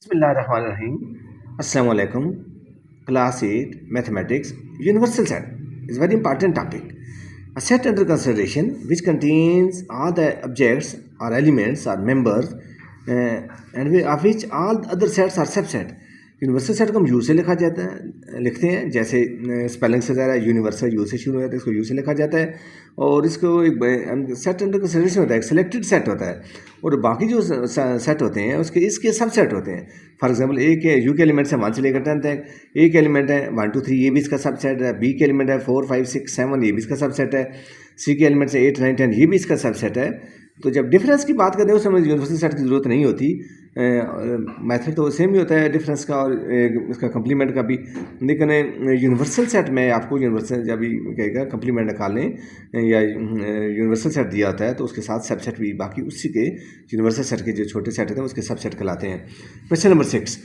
Bismillahirrahmanirrahim. Assalamu alaikum. Class 8 Mathematics Universal Set is a very important topic. A set under consideration which contains all the objects or elements or members of which all other sets are subset. Universal set को हम you से लिखा जाता है लिखते हैं जैसे spelling से ज़रा यूनिवर्सल यू से शुरू होता है इसको यू से लिखा जाता है और इसको एक सेट अंडर कंसिडरेशन होता है एक सिलेक्टेड सेट होता है और बाकी जो सेट होते हैं उसके इसके सब सेट होते हैं। फॉर एग्जांपल ए के यू के एलिमेंट्स है 1 से लेकर 10 तक, ए के एलिमेंट है 1 2 3 ये भी इसका सब सेट है, बी के एलिमेंट है 4 5 6 7 ये भी इसका सब सेट है, सी के एलिमेंट्स है 8 9 10 ये भी इसका सब सेट है। तो जब डिफरेंस की बात करते हैं उस समय यूनिवर्सल सेट की ज़रूरत नहीं होती, मेथड तो सेम ही होता है डिफरेंस का और इसका कंप्लीमेंट का भी, लेकिन यूनिवर्सल सेट में आपको यूनिवर्सल जब भी कहेगा कंप्लीमेंट निकाल लें या यूनिवर्सल सेट दिया होता है तो उसके साथ सबसेट भी बाकी उसी के यूनिवर्सल सेट के जो छोटे सेट होते हैं उसके सबसेट कहलाते हैं। Question number 6,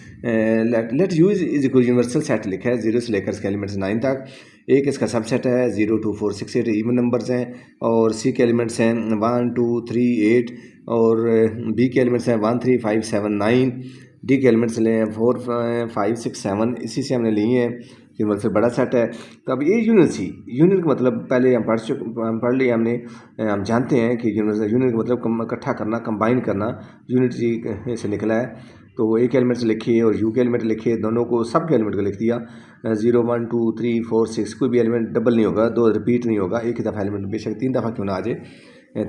let you is equal universal set लिखा है 0 से लेकर इसके एलिमेंट्स 9 तक। एक इसका सबसेट है 0 2 4 6 8 इवन नंबर्स हैं और सी के एलिमेंट्स हैं 1 2 3 8 और बी के एलिमेंट्स हैं 1 3 5 7 9, डी के एलिमेंट्स लिए हैं 4 5 6 7 इसी से हमने लिए हैं। यूनिवर्सल बड़ा सेट है। तो अब ये यूनियन का मतलब पहले हम पढ़ लिया हमने, हम जानते हैं कि यूनियन का मतलब इकट्ठा करना कंबाइन करना यूनिटी से निकला है। तो एक एलिमेंट लिखिए और यू के एलिमेंट लिखिए, दोनों को सब के एलिमेंट को लिख दिया 0 1 2 3 4 6, कोई भी एलिमेंट डबल नहीं होगा, दो रिपीट नहीं होगा, एक ही दफ़ा एलिमेंट बेशक 3 दफ़ा क्यों ना आ जाए,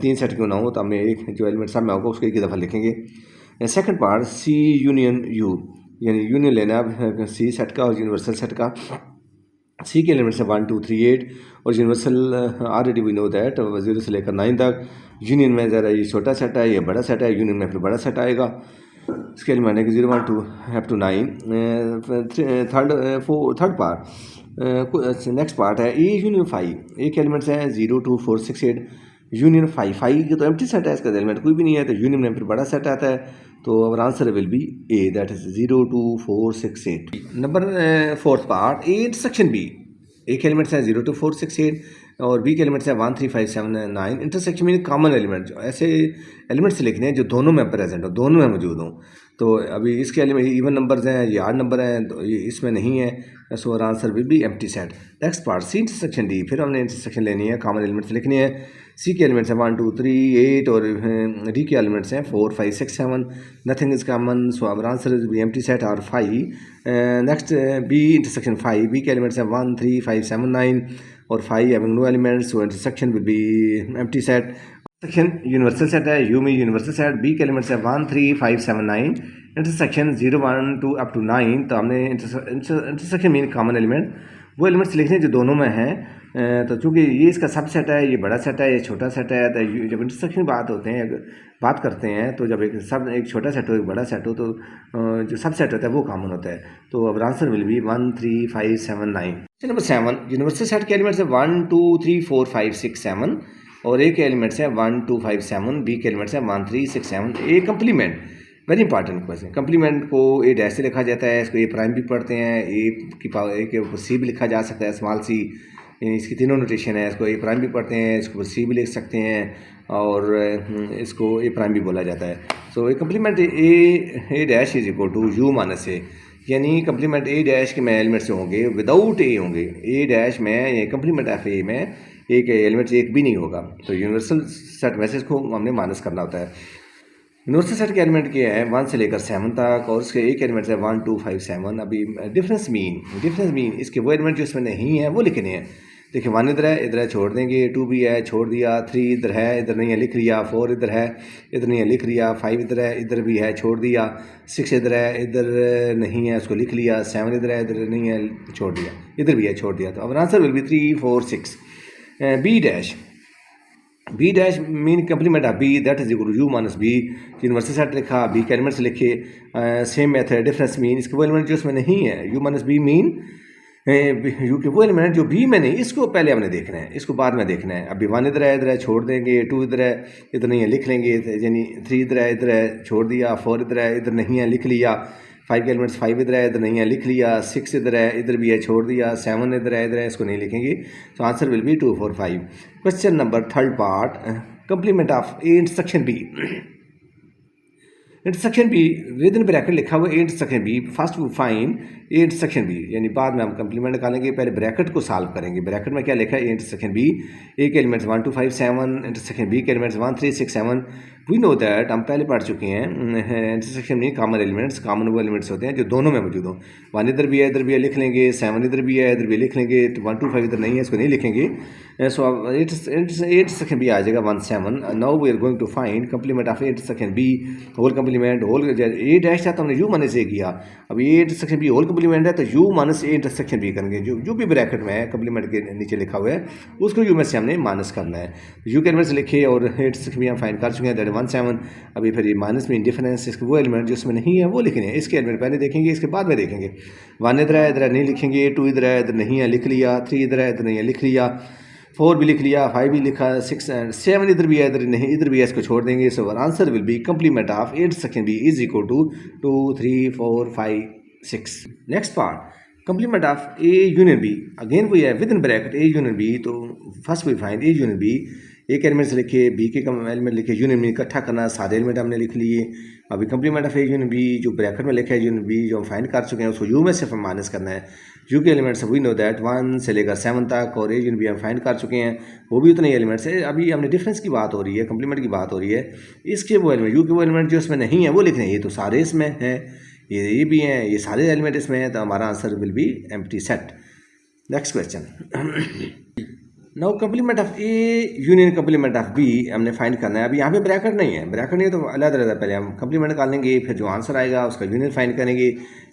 3 सेट क्यों ना हो, तो हमने एक जो एलिमेंट सब में होगा उसको एक ही दफ़ा लिखेंगे। Second part C union U, यानी यूनियन लेना है सी सेट का और यूनिवर्सल सेट का। सी के एलिमेंट्स है 1 2 3 8 और universal already we know that 0 से लेकर 9 तक। यूनियन में ज़रा ये छोटा सेट है, ये बड़ा सेट है, यूनियन में फिर बड़ा सेट आएगा। इसके एलिमेंट है कि 0 1 2 up to 9। Third part next part है ए यूनियन 5, ए के एलिमेंट्स हैं 0 2 4 6 8 यूनियन 5 की तो एम्प्टी सेट है, इसका एलिमेंट कोई भी नहीं है, तो यूनियन में फिर बड़ा सेट आता है, तो our answer will be A, that is 0 2 4 6 8। Number fourth part A intersection B, A के एलिमेंट्स हैं 0 2 4 6 8 और बी के एलिमेंट्स हैं 1 3 5 7 9। इंटरसेक्शन मीन कॉमन एलिमेंट, ऐसे एलिमेंट्स लिखने हैं जो दोनों में प्रेजेंट हो, दोनों में मौजूद हों। तो अभी इसके एलिमेंट इवन नंबर्स हैं, ये आड नंबर हैं, तो ये इसमें नहीं है, so our answer will be empty set. Next part C intersection D, फिर हमने इंटरसेक्शन लेनी है, कॉमन एलिमेंट्स लिखने हैं। सी के एलिमेंट्स हैं 1 2 3 8 और डी के एलिमेंट्स हैं 4 5 6 7, nothing is common, so our answer is be empty set और 5। नेक्स्ट बी इंटरसेक्शन 5, बी के एलिमेंट्स हैं 1 3 5 7 9 और 5 having no elements, so intersection will be empty set. Section universal set है, यू में यूनिवर्सल सेट, बी के elements है 1 3 5 7 9, intersection 0 1 2 up to 9, तो हमने इंटरसेक्शन मीन कॉमन एलिमेंट वो एलिमेंट्स लिखने जो दोनों में हैं। तो चूँकि ये इसका सब सेट है, ये बड़ा सेट है, ये छोटा सेट है, तो जब इंटरसेक्शन बात करते हैं तो जब एक छोटा सेट हो एक बड़ा सेट हो तो जो सब सेट होता है वो कॉमन होता है। तो अब answer will B 1 3 5 7 9। Number 7, universal set के एलिमेंट्स है 1 2 3 4 5 6 7 और ए के एलिमेंट्स हैं 1 2 5 7, बी के एलिमेंट्स हैं 1 3 6 7। A complement, very important question. Complement को ए डैश से लिखा जाता है, इसको ए प्राइम भी पढ़ते हैं, ए के ऊपर सी भी लिखा जा सकता है, स्मॉल सी, इसकी तीनों नोटेशन है, इसको ए प्राइम भी पढ़ते हैं, इसको सी भी लिख सकते हैं और इसको ए प्राइम भी बोला जाता है। So A complement A dash is equal to U minus A, यानी कंप्लीमेंट ए डैश के में एलिमेंट्स होंगे विदाउट ए होंगे, ए डैश में ये कंप्लीमेंट एफ ए में ए के एलिमेंट्स एक भी नहीं होगा, तो यूनिवर्सल सेट वैसे इसको हमने माइनस करना होता है। यूनिवर्सल सेट के एलिमेंट के हैं 1 से लेकर 7 तक और उसके एक एलिमेंट्स है 1 2 5 7। अभी डिफरेंस मीन इसके वो एलिमेंट जो इसमें नहीं है वो लिखने हैं। देखिए 1 इधर है छोड़ देंगे, 2 भी है छोड़ दिया, 3 इधर है इधर नहीं है लिख लिया, 4 इधर है इधर नहीं है लिख लिया, 5 इधर है इधर भी है छोड़ दिया, 6 इधर है इधर नहीं है उसको लिख लिया, 7 इधर है इधर नहीं है छोड़ दिया, इधर भी है छोड़ दिया। तो अब answer will be 3 4 6। B dash mean complement of B, that is equal to U minus B. Universal set लिखा, बी के एलिमेंट्स लिखे, सेम मेथड। डिफरेंस मीन इसके वो एलिमेंट जो इसमें नहीं है, U minus B mean U के वो एलिमेंट जो बी में नहीं, इसको पहले हमने देखना है, इसको बाद में देखना है। अभी 1 इधर है छोड़ देंगे, 2 इधर है इधर नहीं है लिख लेंगे, यानी 3 इधर है छोड़ दिया, 4 इधर है इधर नहीं है लिख लिया, 5 के एलिमेंट्स 5 इधर है इधर नहीं है लिख लिया, 6 इधर है इधर भी है छोड़ दिया, 7 इधर है इसको नहीं लिखेंगे, तो answer will be 2 4 5। Question number third part complement of A intersection B. Intersection B with in bracket लिखा हुआ A intersection B, first we find A intersection B, यानी बाद में हम कंप्लीमेंट निकालेंगे, पहले ब्रैकेट को सॉल्व करेंगे। ब्रैकेट में क्या लिखा है, ए इंटरसेक्शन बी, ए के एलिमेंट्स 1 2 5 7, इंटरसेक्शन बी के एलिमेंट्स 1 3 6 7। वी नो दैट, हम पहले पढ़ चुके हैं, इंटरसेक्शन में कॉमन एलिमेंट्स, कॉमन वो एलिमेंट्स होते हैं जो दोनों में मौजूद हों। 1 इधर भी है, इधर भी है, लिख लेंगे। 7 इधर भी है, इधर भी लिख लेंगे। 1 2 5 इधर नहीं है, इसको नहीं लिखेंगे। सो अब इंटरसेक्शन बी आ जाएगा 1 7। Now we are going to find complement of intersection B, whole complement, whole A dash था तो हमने यू माइनस ए किया। अब ये इंटरसेक्शन बी होल कंप्लीमेंट है तो U minus A intersection B करेंगे। जो भी ब्रैकेट में है कंप्लीमेंट के नीचे लिखा हुआ है उसको यू में से हमने माइनस करना है। यू के एलिमेंट्स लिखे और इंटरसेक्शन बी हम फाइंड कर चुके हैं, दैट 1 7। अभी फिर ये माइनस में इंडिफरेंस, इसके वो एलिमेंट जिसमें नहीं है वो लिखने हैं। इसके एलिमेंट पहले देखेंगे, इसके बाद में देखेंगे। 1 इधर है, इधर नहीं लिखेंगे। 2 इधर है, इधर नहीं है, लिख लिया। 3 इधर है, इधर नहीं है, लिख लिया। 4 भी लिख लिया, 5 भी लिखा, 6 एंड 7 इधर भी है, इधर नहीं, इधर भी है, इसको छोड़ देंगे। So answer will be complement of intersection B is equal to 2 3 4 5 6। Next part, complement of A union B, again वो है with in bracket A union B. तो first we find A union B, एक elements लिखे, B के element लिखे, union B इकट्ठा करना, सारे एलिमेंट हमने लिख लिए। अभी complement of A union B, जो ब्रैकेट में लिखा है यूनियन बी, जो हम फाइंड कर चुके हैं उसको यू में सिर्फ माइनस करना है। यू के एलिमेंट्स वी नो दैट 1 से लेकर 7 तक, और ए यूनियन बी हम फाइंड कर चुके हैं, वो भी उतने एलिमेंट्स है। अभी हमने डिफरेंस की बात हो रही है, कंप्लीमेंट की बात हो रही है। इसके वो एलिमेंट, यू के वो एलिमेंट जो इसमें नहीं है वो लिखने हैं। ये तो सारे इसमें हैं, ये भी हैं, ये सारे एलिमेंट इसमें हैं, तो हमारा answer will be empty set. Next question, now complement of A union complement of B हमने फाइंड करना है। अभी यहाँ पे ब्रैकेट नहीं है, ब्रैकेट नहीं है तो अलग पहले हम कंप्लीमेंट निकालेंगे, फिर जो आंसर आएगा उसका यूनियन फाइंड करेंगे।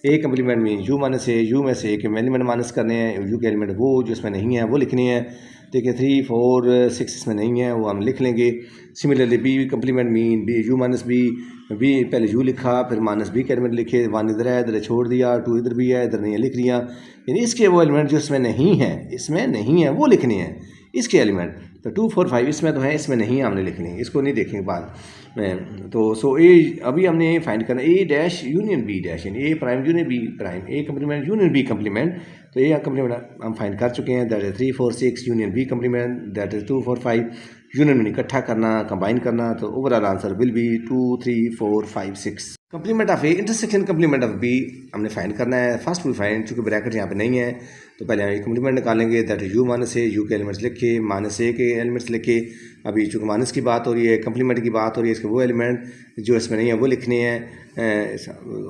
ए कंप्लीमेंट में यू माइनस ए, यू में से ए के एलिमेंट माइनस करने हैं, यू के एलिमेंट वो जो इसमें नहीं है वो लिखने हैं। ठीक है, 3 4 6 इसमें नहीं है, वो हम लिख लेंगे। Similarly B complement mean B U minus B, B पहले यू लिखा, फिर माइनस बी के एलिमेंट लिखे। 1 इधर है, इधर छोड़ दिया। 2 इधर भी है, इधर नहीं है, लिख लिया। यानी इसके वो एलिमेंट जो इसमें नहीं है, इसमें नहीं है वो लिखने हैं इसके एलिमेंट। तो 2 4 5 इसमें तो है, इसमें नहीं है, हमने लिखने, इसको नहीं देखेंगे बाद में। तो सो ए अभी हमने फाइंड करना A dash union B dash, यानी A prime union B prime, A complement union B complement. तो ए कंप्लीमेंट हम फाइंड कर चुके हैं, that is 3 4 6 union B complement, that is 2 4 5 union में इकट्ठा करना, कंबाइन करना। तो overall answer will be 2 3 4 5 6। Complement of A intersection complement of B हमने फाइंड करना है। फर्स्ट वी फाइंड, चूँकि ब्रैकेट यहाँ पे नहीं है तो पहले हम कंप्लीमेंट निकालेंगे, that is you minus A, U के एलिमेंट्स लिखे, माइनस ए के एलिमेंट्स लिखे। अभी चूँकि माइनस की बात हो रही है, कंप्लीमेंट की बात हो रही है, इसके वो एलिमेंट जो इसमें नहीं है वो लिखने हैं।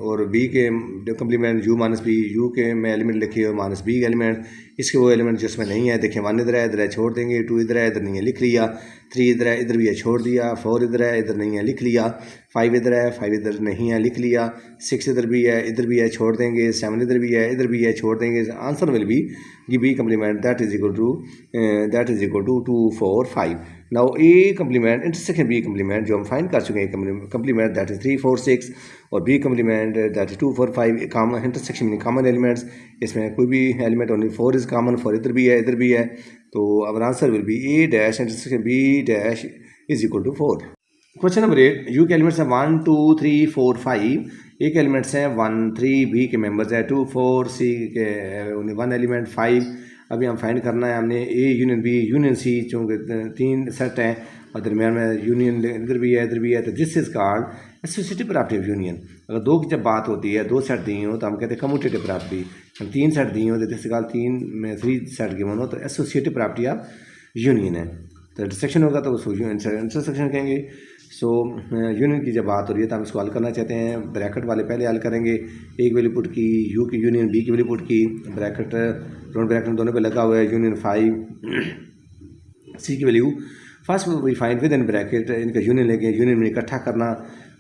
और बी के complement U minus B, U के में एलिमेंट लिखे और माइनस बी के एलिमेंट, इसके वो एलिमेंट जो इसमें नहीं है। देखें 1 इधर है, इधर है, छोड़ देंगे। 2 इधर है, इधर नहीं है, लिख लिया। 3 इधर है, इधर भी है, छोड़ दिया। 4 इधर है, इधर नहीं है, लिख लिया। 5 इधर है, 5 इधर नहीं है, लिख लिया। 6 इधर भी है, इधर भी है, छोड़ देंगे। 7 इधर भी है, इधर भी है, छोड़ देंगे। Answer will be B complement, that is equal to 2 4 5। Now A complement intersection B complement जो हम फाइंड कर चुके हैं, कंप्लीमेंट दैट इज 3 4 6, और B complement that is 2 4 5। Common intersection mean common elements, इसमें कोई भी एलिमेंट ओनली 4 इज कॉमन, 4 इधर भी है, इधर भी है। तो अब answer will be A dash intersection B dash is equal to 4। Question number 8, U के एलिमेंट्स हैं 1 2 3 4 5, ए के एलिमेंट्स हैं 1 3, बी के मेंबर्स हैं 2 4, सी के ओनली 1 एलिमेंट 5। अभी हम फाइंड करना है हमने A union B union C, चूँकि 3 सेट हैं और दरमियान में यूनियन इधर भी है, इधर भी है। तो this is called associative property of union. अगर दो की जब बात होती है, 2 सेट दिए हो तो हम कहते हैं कम्यूटेटिव प्रॉपर्टी। हम 3 सेट दिए हो तो दिस इज कॉल्ड 3 में 3 सेट गिवन हो तो एसोसिएटिव प्रॉपर्टी ऑफ यूनियन है। तो इंटरसेक्शन होगा तो उसको इंटरसेक्शन कहेंगे। सो यूनियन की जब बात हो रही है तो हम इसको हल करना चाहते हैं। ब्रैकेट वाले पहले हल करेंगे, एक वैल्यू पुट की, यू की यूनियन बी की वैल्यू पुट की, ब्रैकेट राउंड ब्रैकेट दोनों पे लगा हुआ है, यूनियन 5, सी की value first we find with in bracket, इनका यूनियन लेके यूनियन में इकट्ठा करना।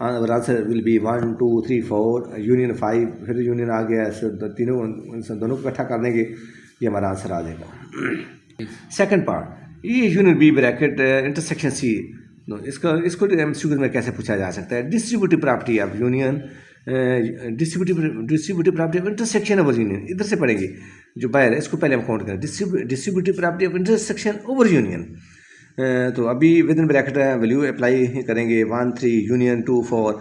आंसर विल बी 1 2 3 4 यूनियन 5, फिर यूनियन आ गया, तीनों दोनों को इकट्ठा कर देंगे, ये हमारा आंसर आ जाएगा। सेकंड पार्ट, ये union B bracket intersection C. इसको एमसीक्यू में कैसे पूछा जा सकता है? Distributive property of union, distributive property of intersection over union, इधर से पढ़ेंगे जो बाहर है, इसको पहले हम काउंट करें। Distributive property of intersection over union, तो अभी with in bracket value apply करेंगे। 1 3 यूनियन 2 4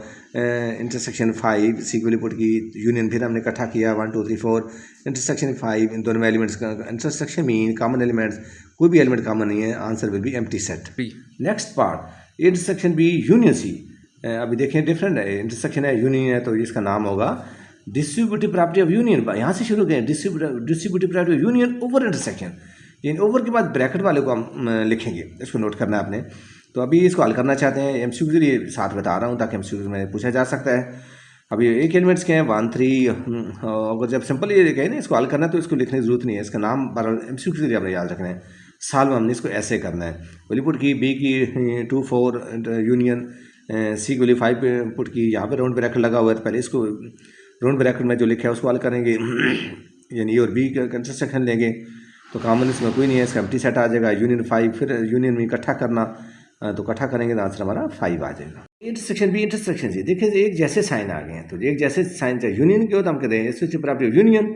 इंटरसेक्शन 5, सी की वैल्यू पुट की, यूनियन फिर हमने इकट्ठा किया 1 2 3 4 इंटरसेक्शन 5, इन दोनों एलिमेंट्स का इंटरसेक्शन मीन कॉमन एलिमेंट्स, कोई भी एलिमेंट कॉमन नहीं है, answer will be empty set. Next part, intersection B union C, अभी देखें डिफरेंट है, इंटरसेक्शन है, यूनियन है, तो इसका नाम होगा डिस्ट्रीब्यूटिव प्रॉपर्टी ऑफ यूनियन। यहाँ से शुरू करें, distributive property of union over intersection. In over के बाद ब्रैकेट वाले को हम लिखेंगे, इसको नोट करना है आपने। तो अभी इसको हल करना चाहते हैं, एमसीक्यू के लिए साथ बता रहा हूँ ताकि एमसीक्यू में पूछा जा सकता है। अभी एक एलिमेंट्स के हैं 1 3, अगर जब सिंपल ये कहें ना इसको हल करना है तो इसको लिखने की जरूरत नहीं है, इसका नाम पर एमसीक्यू के लिए आपने याद रखना है। साल में हमने इसको ऐसे करना है, वैल्यू पुट की बी की 2 4 यूनियन सी की वैल्यू 5 पुट की, यहाँ पे राउंड ब्रैकेट लगा हुआ है, तो पहले इसको राउंड ब्रैकेट में जो लिखा है उसको हल करेंगे, यानी ए और बी का इंटरसेक्शन लेंगे तो कॉमन इसमें कोई नहीं है, इसका एम्प्टी सेट आ जाएगा। यूनियन 5, फिर यूनियन में इकट्ठा करना, तो इकट्ठा करेंगे तो आंसर हमारा 5 आ जाएगा। इंटरसेक्शन बी इंटरसेक्शन सी, देखिए एक जैसे साइन आ गए हैं, तो एक जैसे साइन चाहे यूनियन के हो तो हम कहते हैं associative property of union.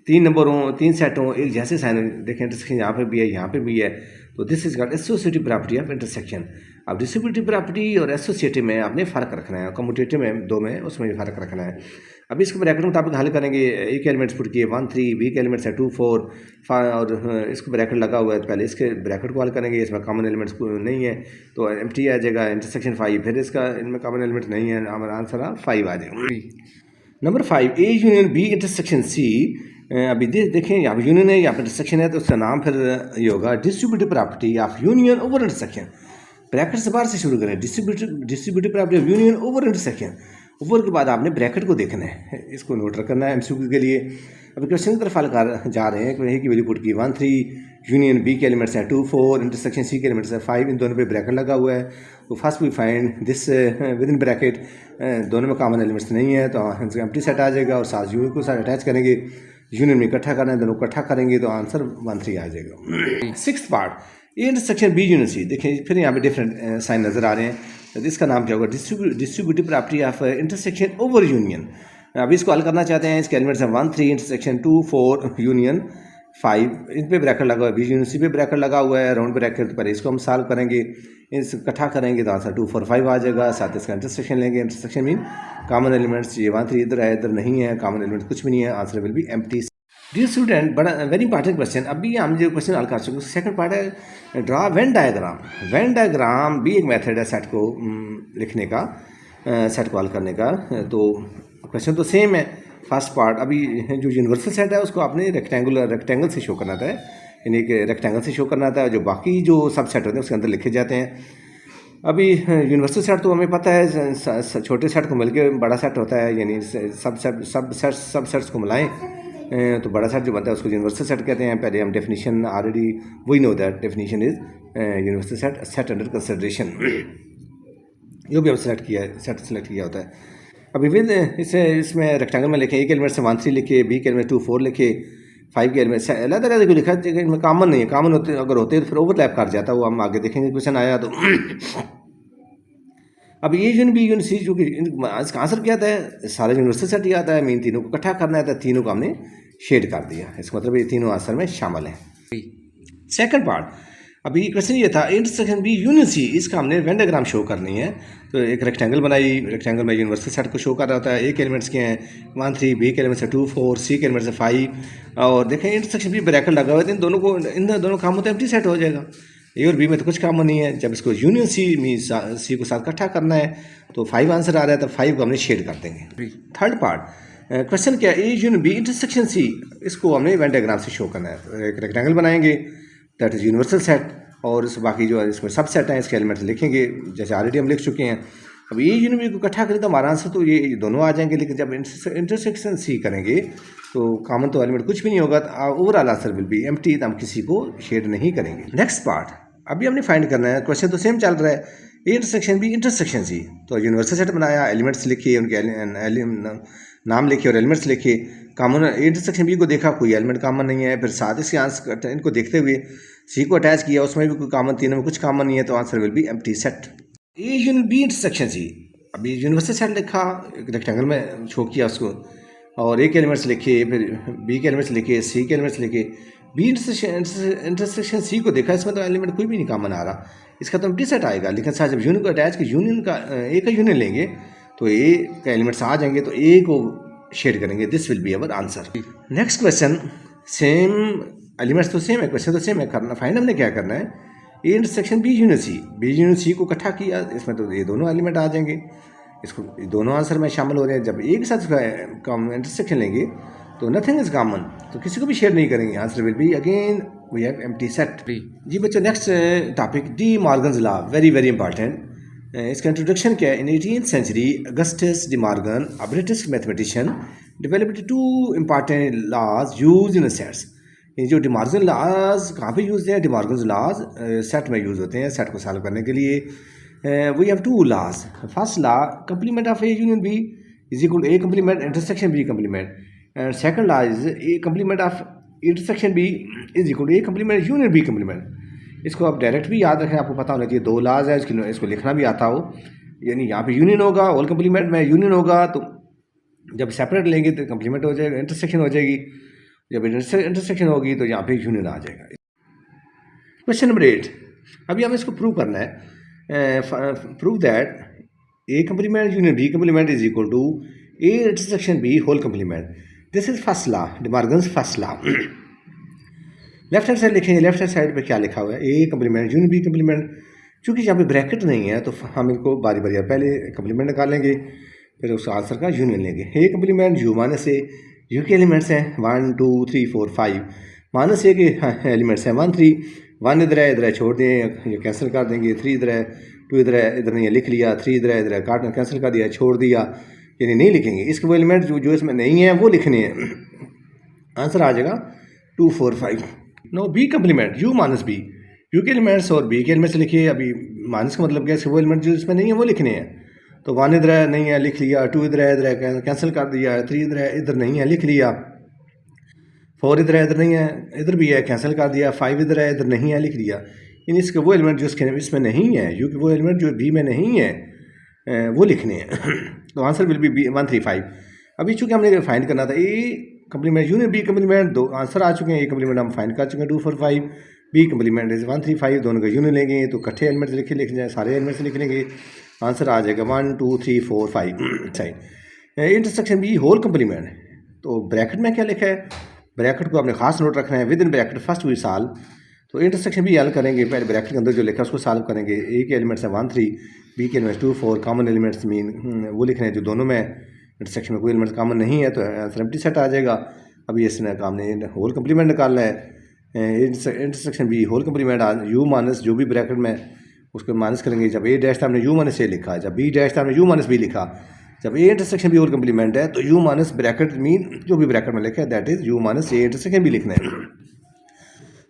3 number हों, 3 सेट हों, एक जैसे साइन, देखें इंटरसेक्शन यहाँ पे भी है, यहाँ पे भी है, तो this is called associative property of intersection. अब डिस्ट्रीब्यूटिव प्रॉपर्टी और एसोसिएटिव में आपने फ़र्क रखना है, कम्यूटेटिव में दो में उसमें भी फ़र्क रखना है। अभी इसको ब्रैकेट के मुताबिक हल करेंगे, एक एलिमेंट्स पुट किए 1 3, बी के एलिमेंट्स है 2 4 और इसको ब्रैकेट लगा हुआ है, तो पहले इसके ब्रैकेट को हल करेंगे, इसमें कॉमन एलिमेंट्स नहीं है तो एम्प्टी आ जाएगा। इंटरसेक्शन 5, फिर इसका इनमें कॉमन एलिमेंट नहीं है, हमारा आंसर 5 आ जाएगा। Number 5, A union B intersection C. अभी देखें यहाँ पर यूनियन है, यहाँ पर इंटरसेक्शन है, तो उसका नाम फिर ये होगा distributive property of union over intersection. Bracket से बाहर से शुरू करें, distributive property of union over intersection. ऊपर के बाद आपने ब्रैकेट को देखना है, इसको नोट रखना है एमसीक्यू के लिए। अभी क्वेश्चन की तरफ हल कर जा रहे हैं कि ए की वैल्यू पुट की 1 3, यूनियन बी के एलिमेंट्स हैं 2 4, इंटरसेक्शन सी के एलिमेंट्स हैं 5, इन दोनों पे ब्रैकेट लगा हुआ है। तो first we find this with in bracket, दोनों में कॉमन एलिमेंट्स नहीं है तो एम्प्टी सेट आ जाएगा, और साथ यूनियन को साथ अटैच करेंगे, यूनियन में इकट्ठा करना है, दोनों इकट्ठा करेंगे तो आंसर 1 3 आ जाएगा। 6th part, A intersection B union C. देखिए फिर यहाँ पे डिफरेंट साइन नज़र आ रहे हैं, तो इसका नाम क्या होगा distributive property of intersection over union. अभी इसको हल करना चाहते हैं, इसके एलिमेंट्स हैं 1 3, इंटरसेक्शन 2 4, यूनियन 5, इन पे ब्रैकेट लगा हुआ है, बी यूनियन सी पे ब्रैकेट लगा हुआ है, राउंड ब्रैकेट पर इसको हम सॉल्व करेंगे, इसको इकट्ठा करेंगे तो आंसर 2 4 5 आ जाएगा। साथ इसका इंटरसेक्शन लेंगे, इंटरसेक्शन मीन कॉमन एलिमेंट्स, ये 1 3 इधर है, इधर नहीं है, कॉमन एलिमेंट्स कुछ भी नहीं है, answer will be empty. Dear student, बड़ा वेरी इंपॉर्टेंट क्वेश्चन। अभी हम जो क्वेश्चन हल कर चुके हैं, सेकंड पार्ट है draw Venn diagram. Venn diagram भी एक मेथड है सेट को लिखने का, सेट को हल करने का। तो क्वेश्चन तो सेम है, फर्स्ट पार्ट। अभी जो यूनिवर्सल सेट है उसको आपने रेक्टेंगल से शो करना था, यानी कि रेक्टेंगल से शो करना था, जो बाकी जो सब सेट होते हैं उसके अंदर लिखे जाते हैं। अभी यूनिवर्सल सेट तो हमें पता है छोटे सेट को मिलके बड़ा सेट होता है, यानी सब सेट्स को मिलाएं तो बड़ा सेट जो बनता है उसको यूनिवर्सल सेट कहते हैं। पहले हम definition already we know that definition is universal set under consideration, जो भी हम सेट सेलेक्ट किया होता है। अभी विद इसमें रेक्टेंगल में लिखे, एक एलिमेंट से 1 3 लिखे, बी के एलिमेंट 2 4 लिखे, 5 के एलिमेंट अलग अलग क्यों लिखा, इनमें कॉमन नहीं है, कॉमन होते अगर होते तो फिर ओवरलैप कर जाता, वो हम आगे देखेंगे क्वेश्चन आया तो। अब A union B union C, जो कि इसका आंसर क्या आता है, सारा यूनिवर्सल सेट ही आता है, मीन तीनों को इकट्ठा करना है, तो तीनों को हमने शेड कर दिया, इसका मतलब ये तीनों आंसर में शामिल हैं। सेकंड पार्ट, अभी क्वेश्चन ये था इंटरसेक्शन बी यूनियन सी, इसका हमने वेन डायग्राम शो करनी है। तो एक रेक्टेंगल बनाई, रेक्टेंगल में यूनिवर्सल सेट को शो कर रहा होता है, एक एलिमेंट्स के हैं 1 3, बी के एलिमेंट्स है 2 4, सी के एलिमेंट्स है 5, और देखें इंटरसेक्शन बी ब्रैकेट लगा हुआ है, इन दोनों काम होता है, एम्प्टी सेट हो जाएगा। ए और बी में तो कुछ काम नहीं है, जब इसको यूनियन सी मीन सी को साथ इकट्ठा करना है तो 5 आंसर आ रहा है, तो 5 को हमने शेड कर देंगे। थर्ड पार्ट, क्वेश्चन क्या है, A union B intersection C, इसको हमने वेन डायग्राम से शो करना है। एक रेक्टेंगल बनाएंगे, दैट इज यूनिवर्सल सेट, और इस बाकी जो इसमें सब सेट हैं इसके एलिमेंट्स लिखेंगे जैसे ऑलरेडी हम लिख चुके हैं। अब ए यूनियन बी को इकट्ठा करें तो हमारा आंसर तो ये दोनों आ जाएंगे, लेकिन जब इंटरसेक्शन सी करेंगे तो कॉमन तो एलिमेंट कुछ भी नहीं होगा, तो overall answer will be empty, तो हम किसी को शेड नहीं करेंगे। नेक्स्ट पार्ट, अभी हमने फाइंड करना है, क्वेश्चन तो सेम चल रहा है, A intersection B intersection C. तो यूनिवर्सल सेट बनाया, एलिमेंट्स लिखे, उनके नाम लिखे और एलिमेंट्स लिखे। कॉमन इंटरसेक्शन बी को देखा, कोई एलिमेंट कॉमन नहीं है, फिर साथ इसके आंसर इनको देखते हुए सी को अटैच किया, उसमें भी कोई कॉमन, तीनों में कुछ कॉमन नहीं है, तो answer will be empty set. A union B intersection C, अभी यूनिवर्सल सेट लिखा, एक रेक्टेंगल में शो किया उसको, और ए के एलिमेंट्स लिखे, फिर बी के एलिमेंट्स लिखे, सी के एलिमेंट्स लिखे, बी इंटरसेक्शन सी को देखा, इसमें तो एलिमेंट कोई भी नहीं कॉमन आ रहा, इसका तो एम्प्टी सेट आएगा। लेकिन साथ जब यूनियन को अटैच की, यूनियन का ए का यूनियन लेंगे तो ए का एलिमेंट्स आ जाएंगे, तो ए को शेड करेंगे, this will be our answer. Next question, same elements तो सेम है, क्वेश्चन तो सेम है, करना फाइंड हमने क्या करना है, A intersection B union C, B union C को इकट्ठा किया, इसमें तो ये दोनों एलिमेंट आ जाएंगे। इसको दोनों आंसर में शामिल हो रहे हैं। जब एक साथ कॉमन इंटरसेक्शन लेंगे तो नथिंग इज कॉमन, तो किसी को भी शेयर नहीं करेंगे। Answer will be again we have empty set. जी बच्चों, next topic De Morgan's law, very very important. इसका इंट्रोडक्शन क्या है? In 18th century Augustus De Morgan, a British mathematician, developed two important laws use in sets. ये जो De Morgan laws कहाँ पे use है? डिमॉर्गन लॉज सेट में use होते हैं, सेट को सॉल्व करने के लिए। We have two laws. First law, complement of A union B is equal to A complement intersection B complement, and second law is A complement of intersection B is equal to A complement union B complement. इसको आप direct भी याद रखें, आपको पता होना चाहिए। दो लॉज है, इसको लिखना भी आता हो, यानी यहाँ पे यूनियन होगा, होल कंप्लीमेंट में यूनियन होगा, तो जब सेपरेट लेंगे तो कंप्लीमेंट हो जाएगा, इंटरसेक्शन हो जाएगी। जब इंटरसेक्शन होगी तो यहाँ पे यूनियन आ जाएगा। क्वेश्चन नंबर 8, अभी हमें इसको प्रूव करना है। Prove that A complement union B complement is equal to A intersection B whole complement. This is first law, De Morgan's first law. Left hand side लिखेंगे, लेफ्ट हैंड साइड पे क्या लिखा हुआ है? A complement union B complement. चूँकि यहाँ पे bracket नहीं है तो हम इनको बारी बारी पहले कंप्लीमेंट निकालेंगे, फिर उस आंसर का यूनियन लेंगे। A complement U minus A, U के एलिमेंट्स हैं 1 2 3 4 5, माइनस ए के एलिमेंट्स हैं 1 3, 1 इधर है छोड़ दें, ये कैंसिल कर देंगे, 3 इधर है, 2 इधर है, इधर नहीं है लिख लिया, 3 इधर है काट कैंसिल कर दिया, छोड़ दिया, यानी नहीं लिखेंगे। इसके वो एलिमेंट जो इसमें नहीं है वो लिखने हैं। आंसर आ जाएगा 2 4 5। No B complement U minus B, U के एलिमेंट्स और बी के एलिमेंट्स लिखिए। अभी माइनस का मतलब क्या है? इसके वो एलिमेंट जो इसमें नहीं है वो लिखने हैं। तो 1 इधर है नहीं है लिख लिया, 2 इधर है कैंसिल कर दिया, 3 इधर है इधर नहीं है लिख लिया, 4 इधर है इधर नहीं है इधर भी है कैंसिल कर दिया, 5 इधर है इधर नहीं है लिख लिया। यानी इसके वो एलिमेंट जो इसमें नहीं है, यू के वो एलिमेंट जो बी में नहीं है वो लिखने हैं। तो आंसर विल बी 1 3 5। अभी चूँकि हमने फाइंड करना था ए कंप्लीमेंट यूनियन बी कंप्लीमेंट, दो आंसर आ चुके हैं। ए कंप्लीमेंट हम फाइंड कर चुके हैं 2 4 5, बी कंप्लीमेंट इज 1 3 5, दोनों का यूनियन लेंगे तो इकट्ठे एलिमेंट्स लिख जाए, सारे एलिमेंट्स लिख लेंगे, आंसर आ जाएगा 1 2 3 4 5। सही। इंटरसेक्शन बी होल कंप्लीमेंट, तो ब्रैकेट में क्या लिखा है? ब्रैकेट को आपने खास नोट रखना है, with in bracket first we solve. तो इंटरसेक्शन भी हल करेंगे, पहले ब्रैकेट के अंदर जो लिखा है उसको सॉल्व करेंगे। ए के एलिमेंट्स है 1 3, बी के एलिमेंट्स 2 4, कॉमन एलिमेंट्स मीन वो लिखने हैं जो दोनों में इंटरसेक्शन में कोई एलिमेंट्स कॉमन नहीं है, तो आंसर एम्प्टी सेट आ जाएगा। अभी इसने काम ने होल कंप्लीमेंट निकालना है। Intersection B whole complement, U minus जो भी ब्रैकेट में उसको माइनस करेंगे। जब ए डैश था हमने यू माइनस ए लिखा, जब बी डैश था हमने यू माइनस बी लिखा। जब A intersection B whole complement है तो यू माइनस ब्रैकेट मीन जो भी ब्रैकेट में लिखा है that is you minus A intersection भी लिखना है।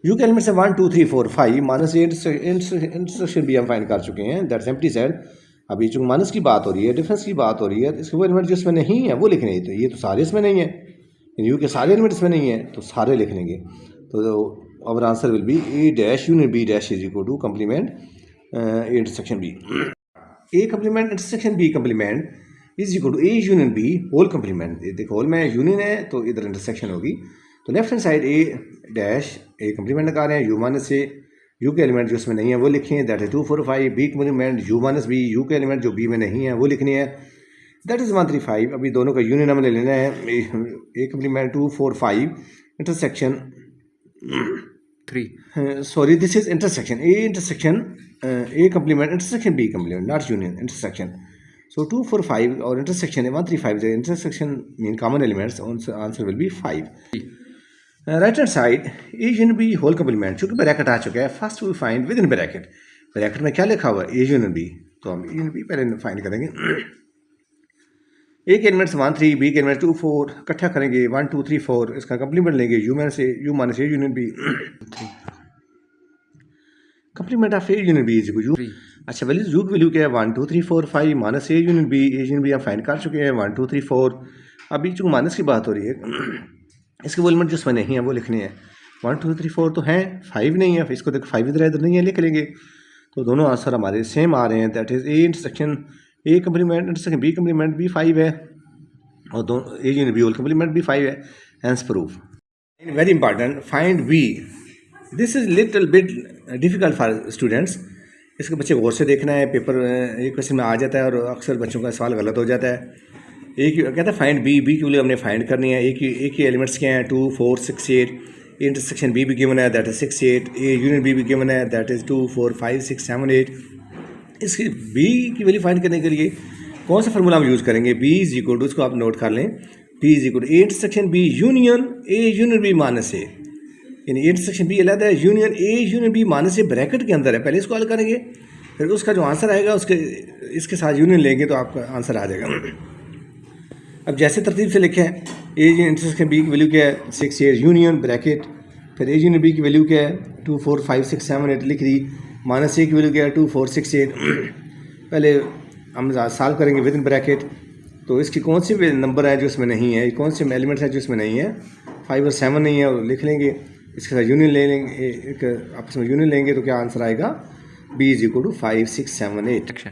यू के एलिमेंट्स है 1 2 3 4 5, माइनस ए इंटरसेक्शन भी हम फाइंड कर चुके हैं, दैट्स एम्प्टी सेट। अभी चूँकि माइनस की बात हो रही है, डिफरेंस की बात हो रही है, इसके वो एलिमेंट जो इसमें नहीं है वो लिखने हैं। तो ये तो सारे इसमें नहीं है, यू के सारे एलिमेंट इसमें नहीं है तो सारे लिख लेंगे। तो our answer will be A dash union B dash is equal to complement intersection B. A complement intersection B complement is equal to A union B whole complement. देखो होल में यूनियन है तो इधर इंटरसेक्शन होगी, तो left hand side A dash A complement लगा रहे हैं, U माइनस A, U के एलिमेंट जो इसमें नहीं है वो लिखें, that is 2 4 5, B complement U minus B, U के एलिमेंट जो B में नहीं है वो लिखनी है, दैट इज 1 3 5। अभी दोनों का यूनियन हमें लेना है। A complement 2 4 5 intersection 3, sorry this is intersection, A intersection A complement intersection B complement, not union, intersection. So 2 4 5 or intersection 1 3 5, the intersection mean common elements, answer will be 5. Right hand side A union B whole complement, चूँकि bracket आ चुका है, first we find with in bracket. Bracket में क्या लिखा हुआ है? A union B, तो हम A union B पहले फाइंड करेंगे। ए के एलिमेंट्स 1 3, बी के एलिमेंट्स 2 4 इकट्ठा करेंगे 1 2 3 4, इसका कंप्लीमेंट लेंगे U minus A union B. Complement of A union B is equal to, अच्छा वैल्यू यू की वैल्यू क्या है? 1 2 3 4 5 माइनस ए यूनियन बी हम फाइंड कर चुके हैं 1 2 3 4। अभी चूँकि माइनस की बात हो रही है, इसके वो एलिमेंट जो इसमें नहीं है वो लिखने हैं। 1 2 3 4 तो हैं, 5 नहीं है, इसको देखो 5 इधर नहीं है लिख लेंगे। तो दोनों आंसर हमारे सेम आ रहे हैं, that is A intersection A complement intersection B complement भी 5 है, और दोनों A union B whole complement भी 5 है, hence proof. Very important, find B. This is little bit difficult for students, इसके बच्चे गौर से देखना है, पेपर एक क्वेश्चन में आ जाता है और अक्सर बच्चों का सवाल गलत हो जाता है। एक कहता है फाइंड बी, बी की वैल्यू हमने फाइंड करनी है। एक ही एलिमेंट्स क्या हैं? 2 4 6 8, इंटरसेक्शन बी भी गिवन है that is 6 8, A union B भी गिवन है दैट इज 2 4 5 6 7 8। इसकी बी की वैल्यू फाइंड करने के लिए कौन सा फार्मूला हम यूज़ करेंगे, बी इज इक्वल टू, इसको आप नोट कर लें, B is equal to A intersection B union A union B minus A, यानी ए इंटरसेक्शन बी अलग है, union A union B minus A bracket के अंदर है, पहले इसको हल करेंगे, फिर उसका जो आंसर आएगा उसके इसके साथ यूनियन लेंगे तो आपका आंसर आ जाएगा। अब जैसे तरतीब से लिखे हैं, ए इंटरसेक्शन बी की वैल्यू क्या है 6 8 यूनियन ब्रैकेट, फिर ए यूनियन बी की वैल्यू क्या है 2 4 5 6 7 8 लिख दी, माइनस ए की वैल्यू क्या है 2 4 6 8। पहले हम सॉल्व करेंगे विद इन ब्रैकेट, तो इसकी कौन सी नंबर है जो इसमें नहीं है, कौन से एलिमेंट्स है जो इसमें नहीं है, 5 और 7 नहीं है, और लिख लेंगे, इसके साथ यूनियन ले लेंगे, एक आपस में यूनियन लेंगे तो क्या आंसर आएगा, B is equal to 5 6 7 8।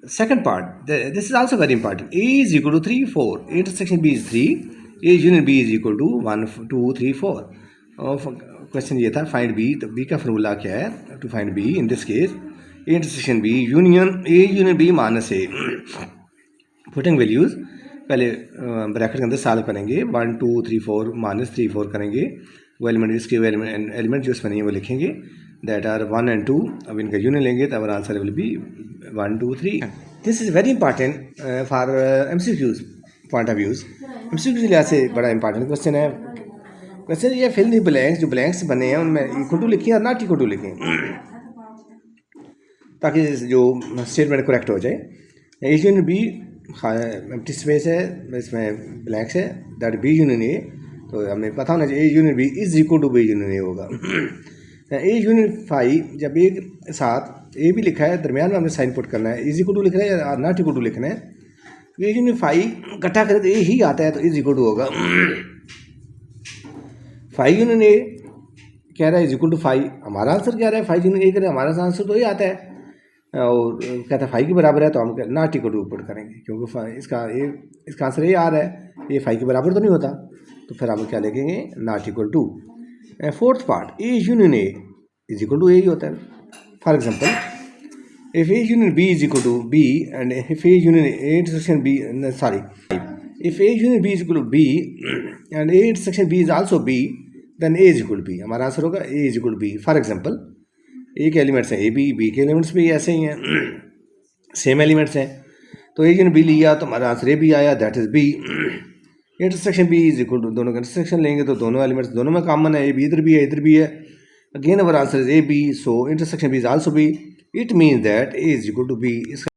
Second part, this is also very important. A is equal to 3 4. Intersection B is 3. A union B is equal to 1 2 3 4. Question ये था फाइंड बी, तो बी का फॉर्मूला क्या है to find B in this case, A intersection B union A union B minus A, putting values पहले bracket के अंदर solve करेंगे, 1 2 3 4 माइनस 3 4 करेंगे, वो एलिमेंट इसके एलिमेंट जो इसमें नहीं है वो लिखेंगे, दैट आर 1 and 2, अब इनका यूनियन लेंगे तो हमारा answer will B 1 2 3। This is very important for MCQs point of views, MCQs के लिहाज से बड़ा इंपॉर्टेंट क्वेश्चन है। क्वेश्चन ये फिल द ब्लैंक्स, जो ब्लैंक्स बने हैं उनमें इक्वल टू लिखें और नॉट इक्वल टू लिखें, ताकि जो स्टेटमेंट करेक्ट हो जाए। ए यूनियन बी एम्प्टी स्पेस है, इसमें ब्लैंक्स है, दैट बी यूनियन ए, तो हमें पता होना चाहिए A union B is equal to B union A होगा। ए यूनियन फाइव, जब एक साथ ए भी लिखा है, दरमियान में हमने साइन पुट करना है, इज इक्वल टू लिखना है या नॉट इक्वल टू लिखना है, तो ए यूनियन फाइव इकट्ठा करें तो ए ही आता है, तो इज इक्वल टू होगा 5 यूनियन ए कह रहा है इज इक्वल टू 5, हमारा आंसर क्या रहा है 5 यूनियन ए कह रहा है, हमारा आंसर तो ये आता है, और कहता है 5 के बराबर है, तो हम नॉट इक्वल टू पुट करेंगे, क्योंकि इसका आंसर ये आ रहा है, ये 5 के बराबर तो नहीं होता, तो फिर हम क्या लिखेंगे not equal to. Fourth part, A union A is equal to A ही होता है। For example, if A union B is equal to B and if A union A intersection B, sorry, if A union B is equal to B and A intersection B is also B, then A is equal to B, हमारा answer होगा A is equal to B. For example, A के elements हैं A B, B के elements भी ऐसे ही हैं, same elements हैं, तो ए यूनियन बी लिया तो हमारा आंसर ए बी आया, that is B. Intersection B is equal to, दोनों का इंटरसेक्शन लेंगे तो दोनों एलिमेंट्स दोनों में कॉमन है, ए बी इधर भी है इधर भी है, again our answer is A B, so intersection B is also B, it means that A is equal to B.